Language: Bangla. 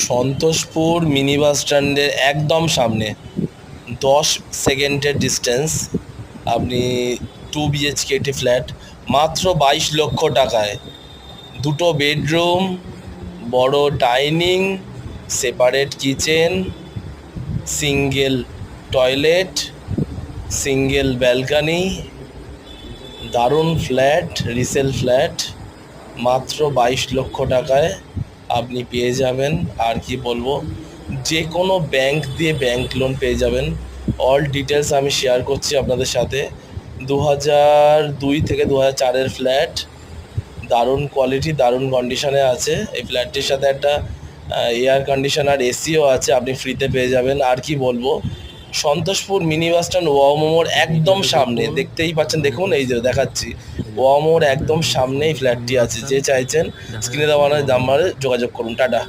সন্তোষপুর মিনি বাস স্ট্যান্ডের একদম সামনে 10 সেকেন্ডের ডিস্টেন্স। আপনি 2 BHK একটি ফ্ল্যাট মাত্র 22 লক্ষ টাকায়, 2 বেডরুম, বড় dining, separate kitchen, single toilet, single balcony, দারুণ ফ্ল্যাট, রিসেল ফ্ল্যাট মাত্র 22 লক্ষ টাকায় আপনি পেয়ে যাবেন। আর কি বলবো, যে কোনো ব্যাংক দিয়ে ব্যাংক লোন পেয়ে যাবেন। অল ডিটেলস আমি শেয়ার করছি আপনাদের সাথে। 2002 থেকে 2004-এর ফ্ল্যাট, দারুণ কোয়ালিটি, দারুণ কন্ডিশনে আছে। এই ফ্ল্যাটটির সাথে একটা এয়ার কন্ডিশনার এসিও আছে, আপনি ফ্রিতে পেয়ে যাবেন। আর কি বলবো, Santoshpur mini bus stand wow মোমোর একদম সামনে, দেখতেই পাচ্ছেন, দেখুন এই যে দেখাচ্ছি, ওয়াও মোমোর একদম সামনেই ফ্ল্যাটটি আছে। যে চাইছেন স্ক্রিনে দেওয়া নাম্বারে যোগাযোগ করুন। টাটা।